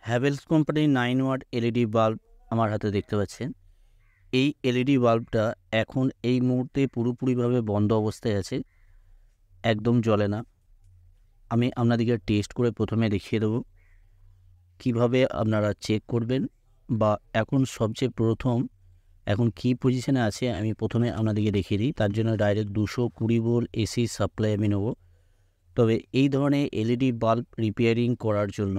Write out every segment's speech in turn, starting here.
হ্যাভেলস কোম্পানির 9 watt LED bulb আমার হাতে দেখতে পাচ্ছেন। এই এলইডি বাল্বটা এখন এই মুহূর্তে পুরোপুরিভাবে বন্ধ অবস্থায় আছে, একদম জ্বলে না। আমি আপনাদেরকে টেস্ট করে প্রথমে দেখিয়ে দেবো কীভাবে আপনারা চেক করবেন, বা এখন সবচেয়ে প্রথম এখন কী পজিশনে আছে আমি প্রথমে আপনাদেরকে দেখিয়ে দিই। তার জন্য ডাইরেক্ট 220 ভোল্ট এসি সাপ্লাই আমি নেব। তবে এই ধরনের এলইডি বাল্ব রিপেয়ারিং করার জন্য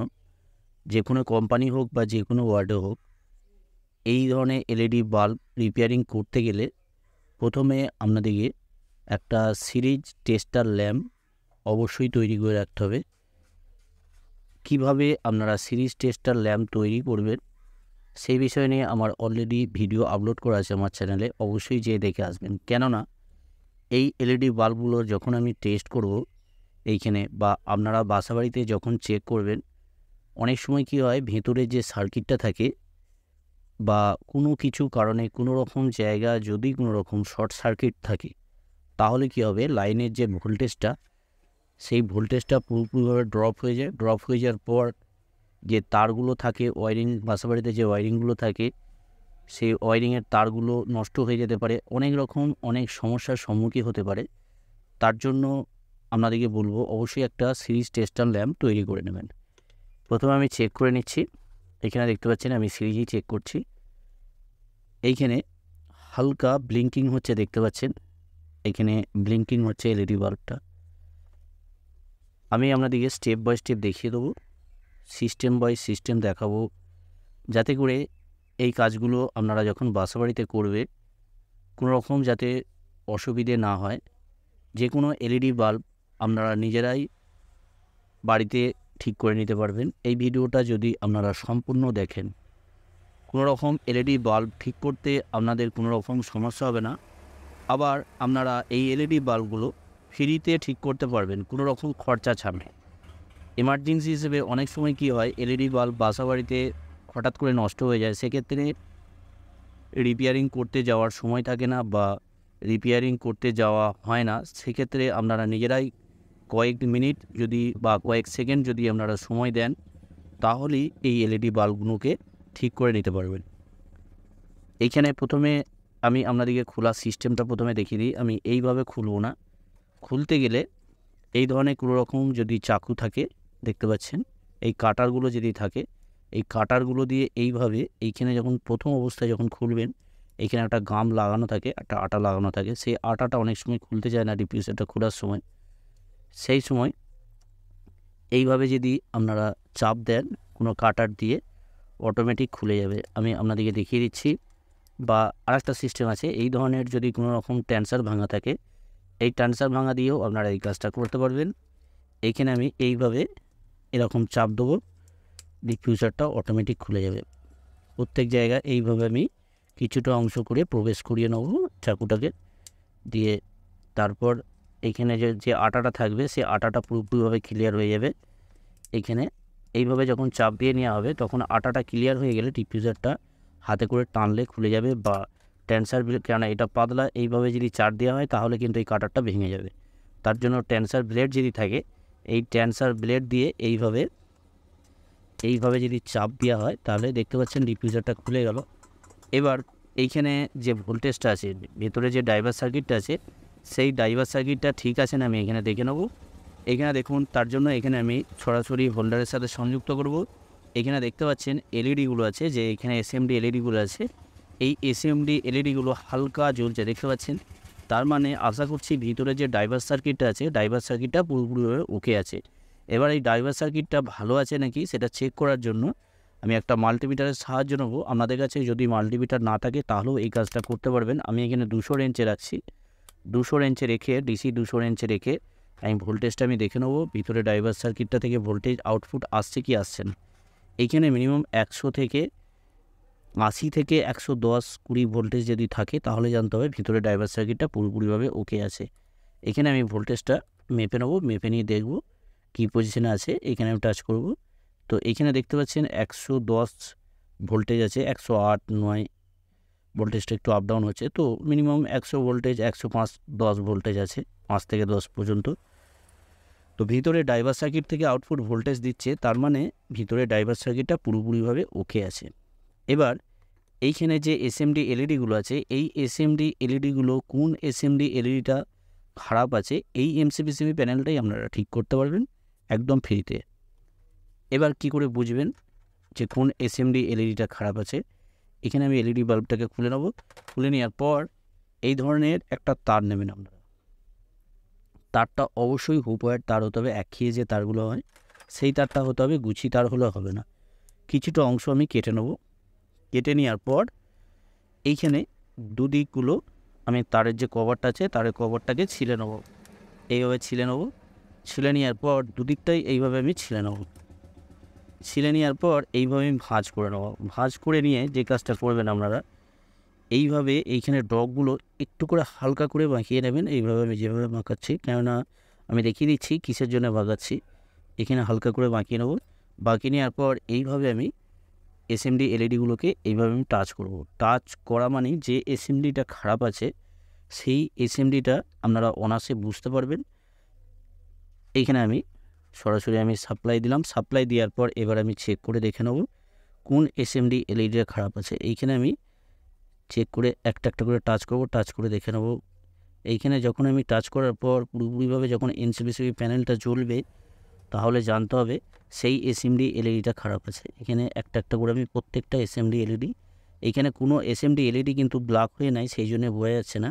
যে কোনো কোম্পানি হোক বা যে কোনো ওয়ার্ডে হোক, এই ধরনের এলইডি বাল্ব রিপেয়ারিং করতে গেলে প্রথমে আপনাদেরকে একটা সিরিজ টেস্টার ল্যাম্প অবশ্যই তৈরি করে রাখতে হবে। কিভাবে আপনারা সিরিজ টেস্টার ল্যাম্প তৈরি করবেন সেই বিষয় নিয়ে আমার অলরেডি ভিডিও আপলোড করা আছে আমার চ্যানেলে, অবশ্যই যেয়ে দেখে আসবেন। কেননা এই এলইডি বাল্বগুলো যখন আমি টেস্ট করব এইখানে, বা আপনারা বাসাবাড়িতে যখন চেক করবেন, অনেক সময় কী হয়, ভেতরে যে সার্কিটটা থাকে বা কোনো কিছু কারণে কোনো রকম জায়গা যদি কোনো রকম শর্ট সার্কিট থাকে, তাহলে কী হবে, লাইনের যে ভোল্টেজটা সেই ভোল্টেজটা পুরোপুরিভাবে ড্রপ হয়ে যায়। ড্রপ হয়ে যাওয়ার পর যে তারগুলো থাকে, ওয়ারিং বাসাবাড়িতে যে ওয়ারিংগুলো থাকে, সেই ওয়ারিংয়ের তারগুলো নষ্ট হয়ে যেতে পারে, অনেক সমস্যার সম্মুখীন হতে পারে। তার জন্য আপনাদেরকে বলবো অবশ্যই একটা সিরিজ টেস্টার ল্যাম্প তৈরি করে নেবেন। প্রথমে আমি চেক করে নিচ্ছি। এখানে দেখতে পাচ্ছেন আমি সিরিজই চেক করছি। এইখানে হালকা ব্লিঙ্কিং হচ্ছে, দেখতে পাচ্ছেন এখানে ব্লিঙ্কিং হচ্ছে এলইডি বাল্বটা। আমি আপনাদেরকে স্টেপ বাই স্টেপ দেখিয়ে দেবো, সিস্টেম বাই সিস্টেম দেখাবো, যাতে করে এই কাজগুলো আপনারা যখন বাসাবাড়িতে করবে কোনো রকম যাতে অসুবিধে না হয়। যে কোনো এলইডি বাল্ব আপনারা নিজেরাই বাড়িতে ঠিক করে নিতে পারবেন। এই ভিডিওটা যদি আপনারা সম্পূর্ণ দেখেন, কোনো রকম এলইডি বাল্ব ঠিক করতে আপনাদের কোনো রকম সমস্যা হবে না। আবার আপনারা এই এলইডি বাল্বগুলো ফ্রিতে ঠিক করতে পারবেন কোনো রকম খরচা ছাড়াই। এমার্জেন্সি হিসেবে অনেক সময় কী হয়, এলইডি বাল্ব বাসাবাড়িতে হঠাৎ করে নষ্ট হয়ে যায়, সেক্ষেত্রে রিপেয়ারিং করতে যাওয়ার সময় থাকে না বা রিপেয়ারিং করতে যাওয়া হয় না। সেক্ষেত্রে আপনারা নিজেরাই কয়েক মিনিট যদি বা কয়েক সেকেন্ড যদি আপনারা সময় দেন, তাহলেই এই এলইডি বাল্বগুলোকে ঠিক করে নিতে পারবেন। এইখানে প্রথমে আমি আপনাদেরকে খোলার সিস্টেমটা প্রথমে দেখিয়ে দিই। আমি এইভাবে খুলব না। খুলতে গেলে এই ধরনের কোনো রকম যদি চাকু থাকে, দেখতে পাচ্ছেন এই কাটারগুলো যদি থাকে, এই কাটারগুলো দিয়ে এইভাবে এইখানে যখন প্রথম অবস্থায় যখন খুলবেন, এইখানে একটা গাম লাগানো থাকে, একটা আটা লাগানো থাকে। সেই আটাটা অনেক সময় খুলতে চায় না ডিফিউজারটা খোলার সময়। সেই সময় এইভাবে যদি আপনারা চাপ দেন কোনো কাটার দিয়ে, অটোমেটিক খুলে যাবে। আমি আপনাদেরকে দেখিয়ে দিচ্ছি। বা আরেকটা সিস্টেম আছে, এই ধরনের যদি কোনো রকম টেন্সার ভাঙা থাকে, এই টেন্সার ভাঙা দিয়েও আপনারা এই কাজটা করতে পারবেন। এইখানে আমি এইভাবে এরকম চাপ দেবো, ডিফিউজারটা অটোমেটিক খুলে যাবে। প্রত্যেক জায়গায় এইভাবে আমি কিছুটা অংশ করে প্রবেশ করিয়ে নেব চাকুটাকে দিয়ে। তারপর এইখানে যে আটাটা থাকবে সেই আটাটা পুরোপুরিভাবে ক্লিয়ার হয়ে যাবে। এইখানে এইভাবে যখন চাপ দিয়ে নেওয়া হবে, তখন আটাটা ক্লিয়ার হয়ে গেলে ডিফিউজারটা হাতে করে টানলে খুলে যাবে। বা টেন্সার ব্লেড, কেন এটা পাতলা, এইভাবে যদি চাপ দেওয়া হয় তাহলে কিন্তু এই কাটারটা ভেঙে যাবে। তার জন্য টেন্সার ব্লেড যদি থাকে, এই টেন্সার ব্লেড দিয়ে এইভাবে যদি চাপ দেওয়া হয়, তাহলে দেখতে পাচ্ছেন ডিফিউজারটা খুলে গেল। এবার এইখানে যে ভোল্টেজটা আছে, ভেতরে যে ড্রাইভার সার্কিটটা আছে, সেই ড্রাইভার সার্কিটটা ঠিক আছে না আমি এখানে দেখে নেব। এখানে দেখুন, তার জন্য এখানে আমি সরাসরি হোল্ডারের সাথে সংযুক্ত করব। এখানে দেখতে পাচ্ছেন এলইডিগুলো আছে, যে এখানে এসএমডি এলইডিগুলো আছে, এই এসএমডি এলইডিগুলো হালকা জ্বলছে, দেখতে পাচ্ছেন। তার মানে আশা করছি ভিতরে যে ড্রাইভার সার্কিটটা আছে, ড্রাইভার সার্কিটটা পুরোপুরিভাবে ওকে আছে। এবার এই ড্রাইভার সার্কিটটা ভালো আছে নাকি সেটা চেক করার জন্য আমি একটা মাল্টিমিটারের সাহায্য নেব। আপনাদের কাছে যদি মাল্টিমিটার না থাকে তাহলেও এই কাজটা করতে পারবেন। আমি এখানে 200 রেঞ্জে রাখছি। 200 রেঞ্জে রেখে, ডিসি 200 রেঞ্জে রেখে আমি ভোল্টেজটা আমি দেখে নেবো ভিতরে ড্রাইভার সার্কিটটা থেকে ভোল্টেজ আউটপুট আসছে কি আসছে না। এইখানে মিনিমাম 100 থেকে 80 থেকে 110-20 ভোল্টেজ যদি থাকে, তাহলে জানতে হবে ভিতরে ড্রাইভার সার্কিটটা পুরোপুরিভাবে ওকে আছে। এখানে আমি ভোল্টেজটা মেপে নেবো, মেপে নিয়ে দেখব কী পজিশনে আছে। এখানে আমি টাচ করব, তো এখানে দেখতে পাচ্ছেন 110 ভোল্টেজ আছে, 108-9 ভোল্টেজটা একটু আপ ডাউন হচ্ছে। তো মিনিমাম 100 ভোল্টেজ, 105-10 ভোল্টেজ আছে, 5 থেকে 10 পর্যন্ত। তো ভিতরে ড্রাইভার সার্কিট থেকে আউটপুট ভোল্টেজ দিচ্ছে, তার মানে ভিতরে ড্রাইভার সার্কিটটা পুরোপুরিভাবে ওকে আছে। এবার এইখানে যে এসএমডি এলইডিগুলো আছে, এই এসএমডি এলইডিগুলো কোন এসএমডি এলইডিটা খারাপ আছে এই এমসিপিসিবি প্যানেলটাই আপনারা ঠিক করতে পারবেন একদম ফ্রিতে। এবার কি করে বুঝবেন যে কোন এসএমডি এলইডিটা খারাপ আছে? এখানে আমি এলইডি বাল্বটাকে খুলে নেব। খুলে নেওয়ার পর এই ধরনের একটা তার নেবেন আপনারা। তারটা অবশ্যই হুপ ওয়্যার তার হতে হবে, একঘেয়ে যে তারগুলো হয় সেই তারটা হতে হবে, গুছি তার হলে হবে না। কিছুটা অংশ আমি কেটে নেব। কেটে নেওয়ার পর এইখানে দুদিকগুলো আমি তারের যে কভারটা আছে তারের কভারটাকে ছিলে নেব, এইভাবে ছিলে নেব। ছিলে নেওয়ার পর দুদিকটাই এইভাবে আমি ছিলে নেব। ছিলে নেওয়ার পর এইভাবে আমি ভাঁজ করে নেব। ভাঁজ করে নিয়ে যে কাজটা করবেন আপনারা, এইভাবে এইখানে ডগগুলো একটু করে হালকা করে বাঁকিয়ে নেবেন। এইভাবে আমি যেভাবে বাঁকাচ্ছি, কেননা আমি দেখিয়ে দিচ্ছি কিসের জন্য বাঁকাচ্ছি। এখানে হালকা করে বাঁকিয়ে নেব। বাঁকিয়ে নেওয়ার পর এইভাবে আমি এসএমডি এলইডিগুলোকে এইভাবে আমি টাচ করব। টাচ করা মানে যে এসএমডিটা খারাপ আছে সেই এসএমডিটা আপনারা অনায়াসে বুঝতে পারবেন। এইখানে আমি সরাসরি আমি সাপ্লাই দিলাম। সাপ্লাই দেওয়ার পর এবার আমি চেক করে দেখে নেব কোন এসএমডি এলইডিটা খারাপ আছে। এইখানে আমি চেক করে একটা একটা করে টাচ করব, টাচ করে দেখে নেব। এইখানে যখন আমি টাচ করার পর পুরোপুরিভাবে যখন এমসিপিসিবি প্যানেলটা জ্বলবে, তাহলে জানতে হবে সেই এসএমডি এলইডিটা খারাপ আছে। এখানে একটা একটা করে আমি প্রত্যেকটা এসএমডি এলইডি, এইখানে কোনো এসএমডি এলইডি কিন্তু ব্ল্যাক হয়ে নাই, সেই জন্য বোঝা যাচ্ছে না।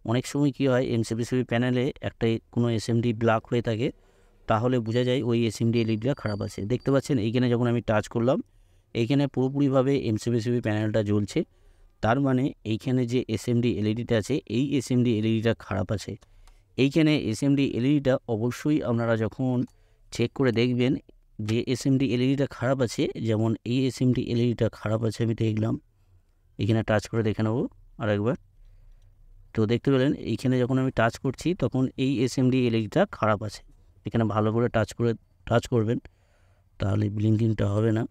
অনেক সময় কী হয়, এমসিপিসিবি প্যানেলে একটা কোনো এসএমডি ব্ল্যাক হয়ে থাকে, তাহলে বোঝা যায় ওই এসএমডি এলইডিটা খারাপ আছে। দেখতে পাচ্ছেন এইখানে যখন আমি টাচ করলাম, এইখানে পুরোপুরিভাবে এমসিপিসিবি প্যানেলটা জ্বলছে, তার মানে এইখানে যে এসএমডি এলইডিটা আছে এই এসএমডি এলইডিটা খারাপ আছে। এইখানে এসএমডি এলইডিটা অবশ্যই আপনারা যখন চেক করে দেখবেন যে এসএমডি এলইডিটা খারাপ আছে, যেমন এই এসএমডি এলইডিটা খারাপ আছে আমি দেখলাম, এখানে টাচ করে দেখে নেব আরেকবার। তো দেখতে পেলেন এইখানে যখন আমি টাচ করছি তখন এই এসএমডি এলইডিটা খারাপ আছে। এখানে ভালো করে টাচ করবেন, তাহলে ব্লিঙ্কিংটা হবে না।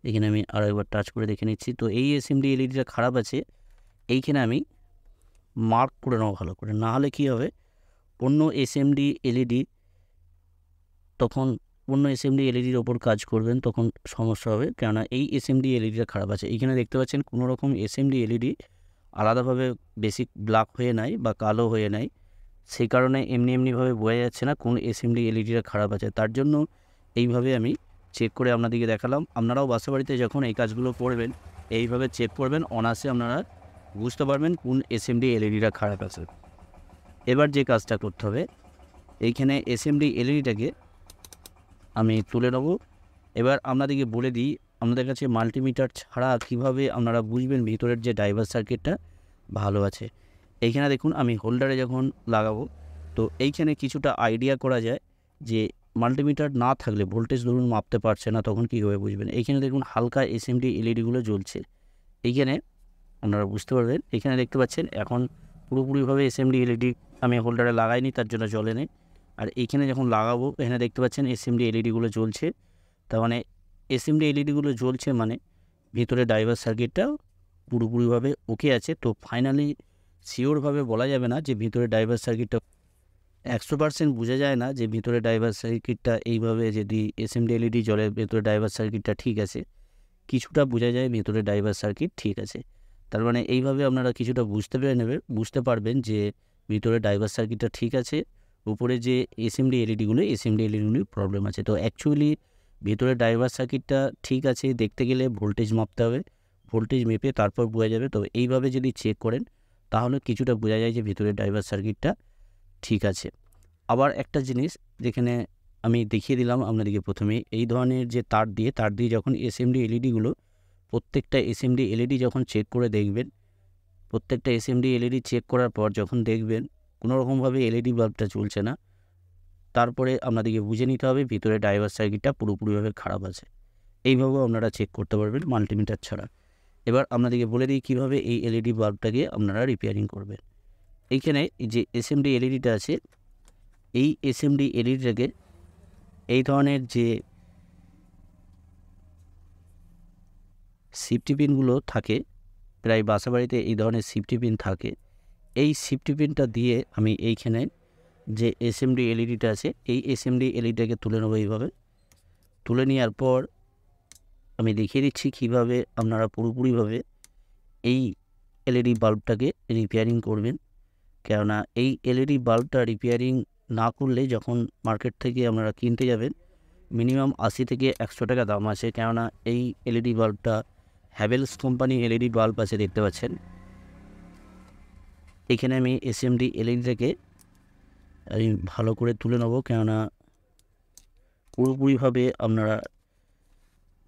এখানে আমি আরেকবার টাচ করে দেখে নিচ্ছি। তো এই এসএমডি এলইডিটা খারাপ আছে, এইখানে আমি মার্ক করে নেব ভালো করে, না হলে কী হবে অন্য এসএমডি এলইডি তখন অন্য এসএমডি এলইডির ওপর কাজ করবেন, তখন সমস্যা হবে, কেননা এই এসএমডি এলইডিটা খারাপ আছে। এইখানে দেখতে পাচ্ছেন কোনো রকম এসএমডি এলইডি আলাদাভাবে বেসিক ব্ল্যাক হয়ে নাই বা কালো হয়ে নাই, সেই কারণে এমনিভাবে বোঝা যাচ্ছে না কোন এসএমডি এলইডিটা খারাপ আছে। তার জন্য এইভাবে আমি চেক করে আপনাদেরকে দেখালাম। আপনারাও বাসা বাড়িতে যখন এই কাজগুলো করবেন এইভাবে চেক করবেন, অনায়াসে আপনারা বুঝতে পারবেন কোন এসএমডি এলইডিটা খারাপ আছে। এবার যে কাজটা করতে হবে, এইখানে এসএমডি এলইডিটাকে আমি তুলে নেব। এবার আপনাদেরকে বলে দিই, আপনাদের কাছে মাল্টিমিটার ছাড়া কিভাবে আপনারা বুঝবেন ভিতরের যে ড্রাইভার সার্কিটটা ভালো আছে। এইখানে দেখুন আমি হোল্ডারে যখন লাগাবো, তো এইখানে কিছুটা আইডিয়া করা যায় যে মাল্টিমিটার না থাকলে ভোল্টেজ ধরুন মাপতে পারছে না, তখন কীভাবে বুঝবেন। এইখানে দেখুন হালকা এসএমডি এলইডিগুলো জ্বলছে, এইখানে আপনারা বুঝতে পারবেন। এখানে দেখতে পাচ্ছেন এখন পুরোপুরিভাবে এসএমডি এলইডি আমি হোল্ডারে লাগাইনি, তার জন্য জ্বলে নেই। আর এইখানে যখন লাগাবো এখানে দেখতে পাচ্ছেন এসএমডি এলইডিগুলো জ্বলছে, তার মানে এসএমডি এলইডিগুলো জ্বলছে মানে ভিতরে ড্রাইভার সার্কিটটা পুরোপুরিভাবে ওকে আছে। তো ফাইনালি শিওরভাবে বলা যাবে না যে ভিতরে ড্রাইভার সার্কিটটা 100% বোঝা যায় না যে ভিতরে ড্রাইভার সার্কিটটা এইভাবে যদি এসএমডি এলইডি জ্বলে ভিতরে ড্রাইভার সার্কিটটা ঠিক আছে, কিছুটা বোঝা যায় ভিতরে ড্রাইভার সার্কিট ঠিক আছে। তার মানে এইভাবে আপনারা কিছুটা বুঝতে পারবেন যে ভিতরে ড্রাইভার সার্কিটটা ঠিক আছে, উপরে যে এসএমডি এলইডিগুলির প্রবলেম আছে। তো অ্যাকচুয়ালি ভিতরে ড্রাইভার সার্কিটটা ঠিক আছে দেখতে গেলে ভোল্টেজ মাপতে হবে, ভোল্টেজ মেপে তারপর বোঝা যাবে। তো এইভাবে যদি চেক করেন তাহলে কিছুটা বোঝা যায় যে ভিতরে ড্রাইভার সার্কিটটা ঠিক আছে। আবার একটা জিনিস যেখানে আমি দেখিয়ে দিলাম আপনাদেরকে প্রথমে, এই ধরনের যে তার দিয়ে যখন এসএমডি এলইডিগুলো প্রত্যেকটা এসএমডি এলইডি যখন চেক করে দেখবেন, প্রত্যেকটা এসএমডি এলইডি চেক করার পর যখন দেখবেন কোনোরকমভাবে এলইডি বাল্বটা চলছে না, তারপরে আপনাদেরকে বুঝে নিতে হবে ভিতরে ড্রাইভার সার্কিটটা পুরোপুরিভাবে খারাপ আছে। এইভাবেও আপনারা চেক করতে পারবেন মাল্টিমিটার ছাড়া। এবার আপনাদেরকে বলে দিই কীভাবে এই এলইডি বাল্বটাকে আপনারা রিপেয়ারিং করবেন। এইখানে যে এসএমডি এলইডিটা আছে, এই এসএমডি এলইডিটাকে এই ধরনের যে সিফটি পিনগুলো থাকে, প্রায় বাসাবাড়িতে এই ধরনের সিফটি পিন থাকে, এই সিফটি পিনটা দিয়ে আমি এইখানে যে এসএমডি এলইডিটা আছে এই এসএমডি এলইডিটাকে তুলে নেবো। এইভাবে তুলে নেওয়ার পর আমি দেখিয়ে দিচ্ছি কীভাবে আপনারা পুরোপুরিভাবে এই এলইডি বাল্বটাকে রিপেয়ারিং করবেন। কেননা এই এলইডি বাল্বটা রিপেয়ারিং না করলে যখন মার্কেট থেকে আপনারা কিনতে যাবেন মিনিমাম 80 থেকে 100 টাকা দাম আছে। কেননা এই এলইডি বাল্বটা হ্যাভেলস কোম্পানি এলইডি বাল্ব আছে, দেখতে পাচ্ছেন। এখানে আমি এসএমডি এলইডিটাকে আমি ভালো করে তুলে নেবো, কেননা পুরোপুরিভাবে আপনারা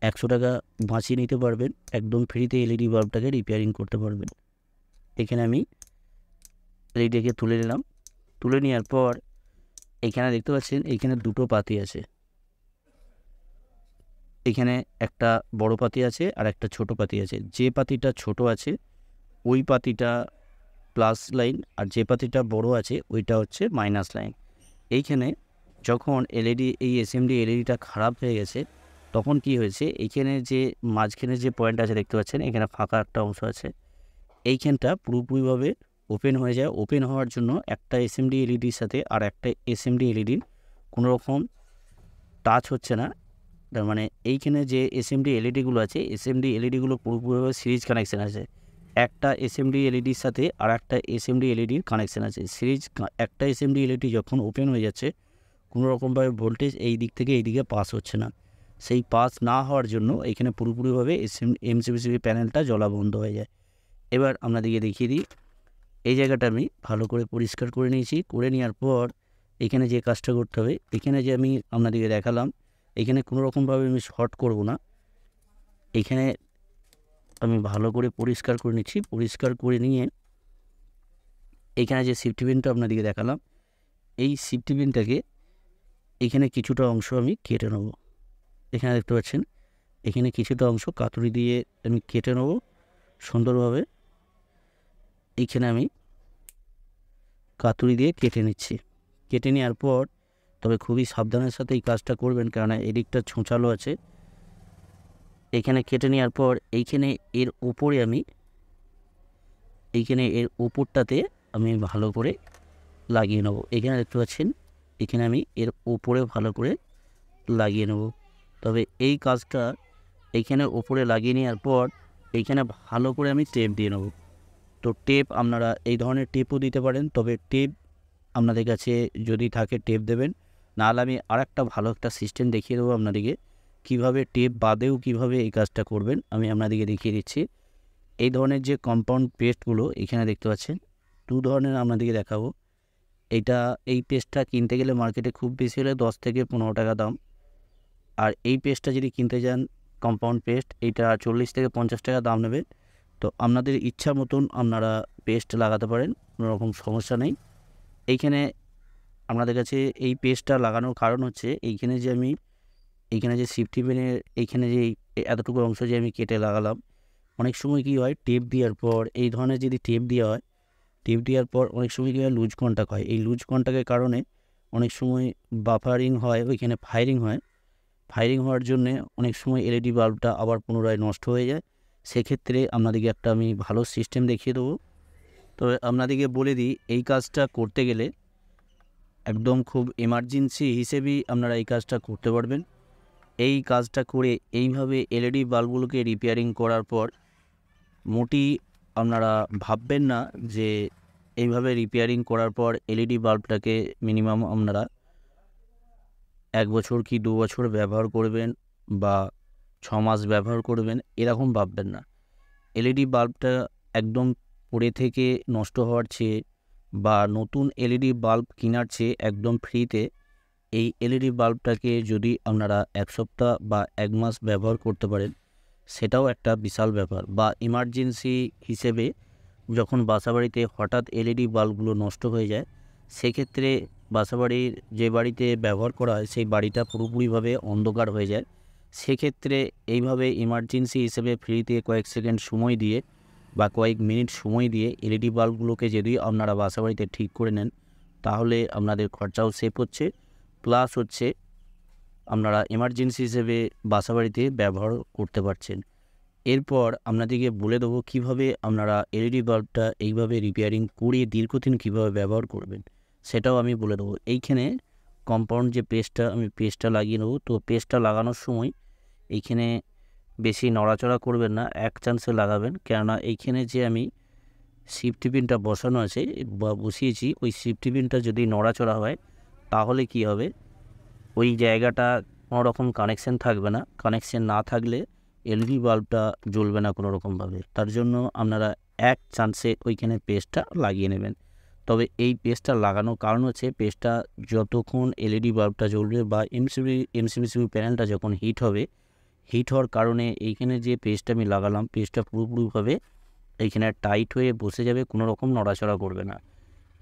100 টাকা বাঁচিয়ে নিতে পারবেন, একদম ফ্রিতে এলইডি বাল্বটাকে রিপেয়ারিং করতে পারবেন। এখানে আমি এলইডিটাকে তুলে নিলাম। তুলে নেওয়ার পর এখানে দেখতে পাচ্ছেন এখানে দুটো পাতি আছে, এখানে একটা বড় পাতি আছে আর একটা ছোট পাতি আছে। যে পাতিটা ছোট আছে ওই পাতিটা প্লাস লাইন, আর যে পাতিটা বড় আছে ওইটা হচ্ছে মাইনাস লাইন। এইখানে যখন এলইডি এই এসএমডি এলইডিটা খারাপ হয়ে গেছে তখন কি হয়েছে, এইখানে যে মাঝখানে যে পয়েন্ট আছে দেখতে পাচ্ছেন এখানে ফাঁকা একটা অংশ আছে, এইখানটা পুরোপুরিভাবে ওপেন হয়ে যায়। ওপেন হওয়ার জন্য একটা এসএমডি এলইডির সাথে আর একটা এসএমডি এলইডির কোনো রকম টাচ হচ্ছে না। তার মানে এইখানে যে এসএমডি এলইডিগুলো আছে এসএমডি এলইডিগুলো পুরোপুরিভাবে সিরিজ কানেকশান আছে। একটা এসএমডি এলইডির সাথে আর একটা এসএমডি এলইডির কানেকশান আছে সিরিজ। একটা এসএমডি এলইডি যখন ওপেন হয়ে যাচ্ছে কোনো রকমভাবে ভোল্টেজ এই দিক থেকে এই দিকে পাস হচ্ছে না। সেই পাস না হওয়ার জন্য এখানে পুরোপুরিভাবে এমসিবিসিবি প্যানেলটা জ্বলা বন্ধ হয়ে যায়। এবার আপনাদেরকে দেখিয়ে দিই, এই জায়গাটা আমি ভালো করে পরিষ্কার করে নিয়েছি। করে নেওয়ার পর এখানে যে কাজটা করতে হবে, এখানে যে আমি আপনাদেরকে দেখালাম এখানে কোনো রকমভাবে আমি শর্ট করব না, এখানে আমি ভালো করে পরিষ্কার করে নিচ্ছি। পরিষ্কার করে নিয়ে এখানে যে সিফটি পিনটা আপনাদেরকে দেখালাম এই সিফটি পিনটাকে এখানে কিছুটা অংশ আমি কেটে নেব। এখানে দেখতে পাচ্ছেন এখানে কিছুটা অংশ কাতুরি দিয়ে আমি কেটে নেব সুন্দরভাবে। এইখানে আমি কাতুরি দিয়ে কেটে নিচ্ছি। কেটে নেওয়ার পর তবে খুবই সাবধানের সাথে এই কাজটা করবেন, কেননা এদিকটা ছোঁচালো আছে। এখানে কেটে নেওয়ার পর এইখানে এর উপরে আমি এইখানে এর উপরটাতে আমি ভালো করে লাগিয়ে নেব। এখানে দেখতে পাচ্ছেন এখানে আমি এর উপরে ভালো করে লাগিয়ে নেব। তবে এই কাজটা এইখানে উপরে লাগিয়ে নেওয়ার পর এইখানে ভালো করে আমি টেপ দিয়ে নেব। তো টেপ আপনারা এই ধরনের টেপও দিতে পারেন, তবে টেপ আপনাদের কাছে যদি থাকে টেপ দেবেন, নাহলে আমি আরেকটা ভালো একটা সিস্টেম দেখিয়ে দেবো আপনাদেরকে কীভাবে টেপ বাদেও কীভাবে এই কাজটা করবেন। আমি আপনাদেরকে দেখিয়ে দিচ্ছি। এই ধরনের যে কম্পাউন্ড পেস্টগুলো এখানে দেখতে পাচ্ছেন দু ধরনের আপনাদেরকে দেখাবো। এই পেস্টটা কিনতে গেলে মার্কেটে খুব বেশি হলে 10 থেকে 15 টাকা দাম, আর এই পেস্টটা যদি কিনতে যান কম্পাউন্ড পেস্ট এইটা 40 থেকে 50 টাকা দাম নেবে। তো আপনাদের ইচ্ছা মতন আপনারা পেস্ট লাগাতে পারেন, কোনো রকম সমস্যা নেই। এইখানে আপনাদের কাছে এই পেস্টটা লাগানোর কারণ হচ্ছে এইখানে যে সিফটি পিনের এইখানে যে এতটুকু অংশ যে আমি কেটে লাগালাম, অনেক সময় কী হয় টেপ দেওয়ার পর এই ধরনের যদি টেপ দেওয়া হয়, টেপ দেওয়ার পর অনেক সময় কী হয় লুজ কন্টাক্ট হয়। এই লুজ কন্টাক্টের কারণে অনেক সময় বাফারিং হয়, ওইখানে ফায়ারিং হয়। ফায়ারিং হওয়ার জন্যে অনেক সময় এলইডি বাল্বটা আবার পুনরায় নষ্ট হয়ে যায়। সেক্ষেত্রে আপনাদেরকে একটা আমি ভালো সিস্টেম দেখিয়ে দেবো। তবে আপনাদেরকে বলে দিই এই কাজটা করতে গেলে একদম খুব এমার্জেন্সি হিসেবেই আপনারা এই কাজটা করতে পারবেন। এই কাজটা করে এইভাবে এলইডি বাল্বগুলোকে রিপেয়ারিং করার পর মোটেই আপনারা ভাববেন না যে এইভাবে রিপেয়ারিং করার পর এলইডি বাল্বটাকে মিনিমাম আপনারা 1 বছর কি 2 বছর ব্যবহার করবেন বা 6 মাস ব্যবহার করবেন, এরকম ভাববেন না। এলইডি বাল্বটা একদম পড়ে থেকে নষ্ট হওয়ার চেয়ে বা নতুন এলইডি বাল্ব কেনার চেয়ে একদম ফ্রিতে এই এলইডি বাল্বটাকে যদি আপনারা 1 সপ্তাহ বা 1 মাস ব্যবহার করতে পারেন সেটাও একটা বিশাল ব্যাপার। বা ইমার্জেন্সি হিসেবে যখন বাসাবাড়িতে হঠাৎ এলইডি বাল্বগুলো নষ্ট হয়ে যায় সেক্ষেত্রে বাসাবাড়ির যে বাড়িতে ব্যবহার করা হয় সেই বাড়িটা পুরোপুরিভাবে অন্ধকার হয়ে যায়। সেক্ষেত্রে এইভাবে ইমার্জেন্সি হিসেবে ফ্রিতে কয়েক সেকেন্ড সময় দিয়ে বা কয়েক মিনিট সময় দিয়ে এলইডি বাল্বগুলোকে যদি আপনারা বাসাবাড়িতে ঠিক করে নেন তাহলে আপনাদের খরচাও সেভ হচ্ছে, প্লাস হচ্ছে আপনারা এমার্জেন্সি হিসেবে বাসাবাড়িতে ব্যবহার করতে পারছেন। এরপর আপনাদেরকে বলে দেবো কীভাবে আপনারা এলইডি বাল্বটা এইভাবে রিপেয়ারিং করিয়ে দীর্ঘদিন কীভাবে ব্যবহার করবেন। সেটাও আমি বলে দেবো। এইখানে কম্পাউন্ড যে পেস্টটা, আমি পেস্টটা লাগিয়ে নেবো। তো পেস্টটা লাগানোর সময় এইখানে বেশি নড়াচড়া করবেন না, এক চান্সে লাগাবেন। কেননা এইখানে যে আমি সিফটি পিনটা বসানো আছে বা বসিয়েছি, ওই সিফটি পিনটা যদি নড়াচড়া হয় তাহলে কি হবে, ওই জায়গাটা কোনো রকম কানেকশান থাকবে না। কানেকশান না থাকলে এলইডি বাল্বটা জ্বলবে না কোনো রকমভাবে। তার জন্য আপনারা এক চান্সে ওইখানে পেস্টটা লাগিয়ে নেবেন। তবে এই পেস্টটা লাগানোর কারণ হচ্ছে, পেস্টটা যতক্ষণ এলইডি বাল্বটা জ্বলবে বা এমসিবিসিবি প্যানেলটা যখন হিট হবে, হিট হওয়ার কারণে এইখানে যে পেস্টটা আমি লাগালাম, পেস্টটা পুরোপুরিভাবে এইখানে টাইট হয়ে বসে যাবে, কোনো রকম নড়াচড়া করবে না।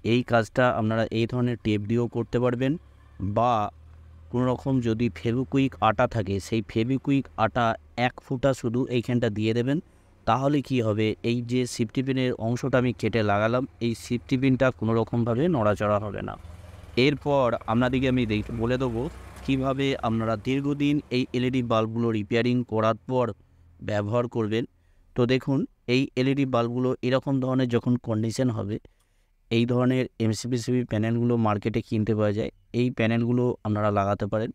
এই কাজটা আপনারা এই ধরনের টেপ দিয়েও করতে পারবেন, বা কোনো রকম যদি ফেভিকুইক আটা থাকে, সেই ফেভিকুইক আটা 1 ফুটা শুধু এইখানটা দিয়ে দেবেন। তাহলে কি হবে, এই যে সিফটি পিনের অংশটা আমি কেটে লাগালাম, এই সিফটি পিনটা কোনো রকমভাবে নড়াচড়া হবে না। এরপর আপনাদেরকে আমি বলে দেবো কীভাবে আপনারা দীর্ঘদিন এই এলইডি বাল্বগুলো রিপেয়ারিং করার পর ব্যবহার করবেন। তো দেখুন, এই এলইডি বাল্বগুলো এরকম ধরনের যখন কন্ডিশন হবে, এই ধরনের এমসিবিসিবি প্যানেলগুলো মার্কেটে কিনতে পাওয়া যায়। এই প্যানেলগুলো আপনারা লাগাতে পারেন।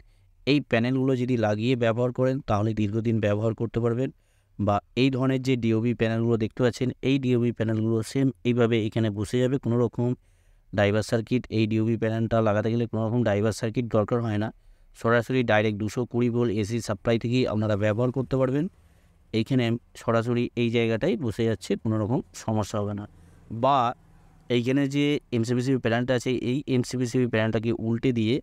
এই প্যানেলগুলো যদি লাগিয়ে ব্যবহার করেন তাহলে দীর্ঘদিন ব্যবহার করতে পারবেন। বা এই ধরনের যে ডিওবি প্যানেলগুলো দেখতে পাচ্ছেন, এই ডিওবি প্যানেলগুলো সেম এইভাবে এখানে বসে যাবে, কোনো রকম ডাইভার সার্কিট, এই ডিওবি প্যানেলটা লাগাতে গেলে কোনো রকম ডাইভার সার্কিট দরকার হয় না। সরাসরি ডাইরেক্ট 220 ভোল্ট এসি সাপ্লাই থেকেই আপনারা ব্যবহার করতে পারবেন। এইখানে সরাসরি এই জায়গাটাই বসে যাচ্ছে, কোনো রকম সমস্যা হবে না। বা এইখানে যে এমসিবিসিবি প্যানেলটা আছে, এই এমসিবিসিবি প্যানেলটাকে উল্টে দিয়ে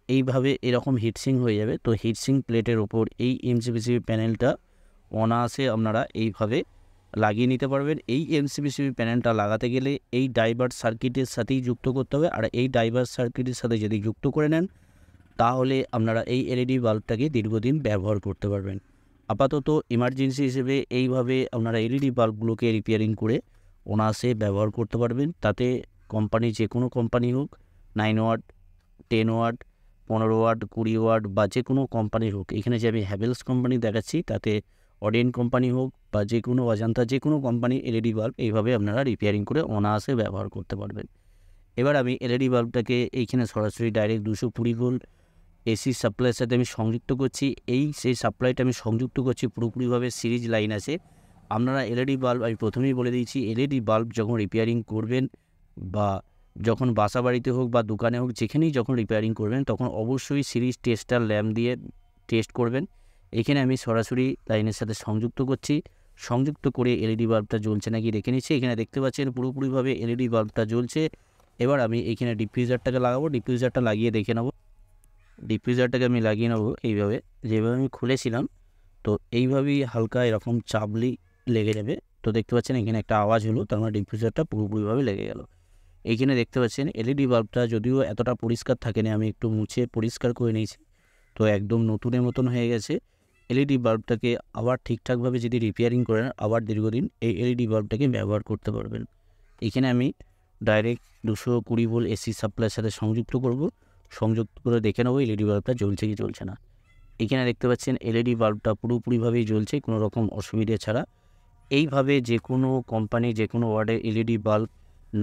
এইভাবে এরকম হিটসিং হয়ে যাবে। তো হিটসিং প্লেটের ওপর এই এমসিবিসিবি প্যানেলটা অনায়াসে আপনারা এইভাবে লাগিয়ে নিতে পারবেন। এই এমসিবিসিবি প্যানেলটা লাগাতে গেলে এই ডাইভার সার্কিটের সাথেই যুক্ত করতে হবে। আর এই ডাইভার সার্কিটের সাথে যদি যুক্ত করে নেন তাহলে আপনারা এই এলইডি বাল্বটাকে দীর্ঘদিন ব্যবহার করতে পারবেন। আপাতত ইমার্জেন্সি হিসেবে এইভাবে আপনারা এলইডি বাল্বগুলোকে রিপেয়ারিং করে অনায়াসে ব্যবহার করতে পারবেন। তাতে কোম্পানি যে কোনো কোম্পানি হোক, 9 ওয়াট, 10 ওয়াট, 15 ওয়াট, 20 ওয়াট বা যে কোনো কোম্পানির হোক, এখানে যে আমি হ্যাভেলস কোম্পানি দেখাচ্ছি, তাতে অডিয়েন্ট কোম্পানি হোক বা যে কোনো অজান্তা যে কোনো কোম্পানি এলইডি বাল্ব এইভাবে আপনারা রিপেয়ারিং করে অনায়াসে ব্যবহার করতে পারবেন। এবার আমি এলইডি বাল্বটাকে এইখানে সরাসরি ডাইরেক্ট 220 ভোল্ট এসি সাপ্লাইয়ের সাথে আমি সংযুক্ত করছি। সেই সাপ্লাইটা আমি সংযুক্ত করছি পুরোপুরিভাবে সিরিজ লাইন আছে। আপনারা এলইডি বাল্ব, আমি প্রথমেই বলে দিয়েছি, এলইডি বাল্ব যখন রিপেয়ারিং করবেন বা যখন বাসা বাড়িতে হোক বা দোকানে হোক, যেখানেই যখন রিপেয়ারিং করবেন তখন অবশ্যই সিরিজ টেস্টার ল্যাম্প দিয়ে টেস্ট করবেন। এখানে আমি সরাসরি লাইনের সাথে সংযুক্ত করছি। সংযুক্ত করে এলইডি বাল্বটা জ্বলছে নাকি দেখে নিচ্ছি। এখানে দেখতে পাচ্ছেন পুরোপুরিভাবে এলইডি বাল্বটা জ্বলছে। এবার আমি এইখানে ডিফিউজারটাকে লাগাবো। ডিফিউজারটা লাগিয়ে দেখে নেব। ডিফিউজারটাকে আমি লাগিয়ে নেবো এইভাবে, যেভাবে আমি খুলেছিলাম। তো এইভাবেই হালকা এরকম চাপলি লেগে যাবে। তো দেখতে পাচ্ছেন এখানে একটা আওয়াজ হলো, তার মানে ডিফিউজারটা পুরোপুরিভাবে লেগে গেল। এইখানে দেখতে পাচ্ছেন এলইডি বাল্বটা যদিও এতটা পরিষ্কার থাকেনি, আমি একটু মুছে পরিষ্কার করে নিয়েছি। তো একদম নতুনের মতন হয়ে গেছে। এলইডি বাল্বটাকে আবার ঠিকঠাকভাবে যদি রিপেয়ারিং করেন, আবার দীর্ঘদিন এই এলইডি বাল্বটাকে ব্যবহার করতে পারবেন। এখানে আমি ডাইরেক্ট 220 ভোল্ট এসি সাপ্লাইয়ের সাথে সংযুক্ত করব। সংযুক্ত করে দেখে নেবো এলইডি বাল্বটা জ্বলছে কি জ্বলছে না। এখানে দেখতে পাচ্ছেন এলইডি বাল্বটা পুরোপুরিভাবেই জ্বলছে, কোনো রকম অসুবিধে ছাড়া। এইভাবে যে কোনো কোম্পানি যে কোনো ওয়ার্ডের এলইডি বাল্ব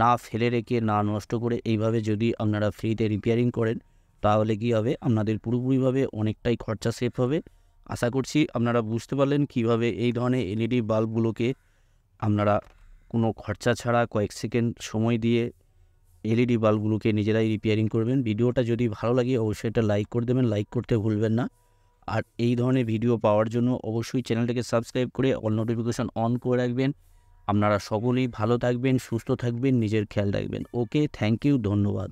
না ফেলে রেখে, না নষ্ট করে, এইভাবে যদি আপনারা ফ্রিতে রিপেয়ারিং করেন তাহলে কি হবে, আপনাদের পুরোপুরিভাবে অনেকটাই খরচা সেভ হবে। আশা করছি আপনারা বুঝতে পারলেন কিভাবে এই ধরনের এলইডি বাল্বগুলোকে আপনারা কোনো খরচা ছাড়া কয়েক সেকেন্ড সময় দিয়ে এলইডি বাল্বগুলোকে নিজেরাই রিপেয়ারিং করবেন। ভিডিওটা যদি ভালো লাগে অবশ্যই এটা লাইক করে দেবেন, লাইক করতে ভুলবেন না। আর এই ধরনের ভিডিও পাওয়ার জন্য অবশ্যই চ্যানেলটাকে সাবস্ক্রাইব করে অল নোটিফিকেশন অন করে রাখবেন। আপনারা সকলেই ভালো থাকবেন, সুস্থ থাকবেন, নিজের খেয়াল রাখবেন। ওকে, থ্যাংক ইউ, ধন্যবাদ।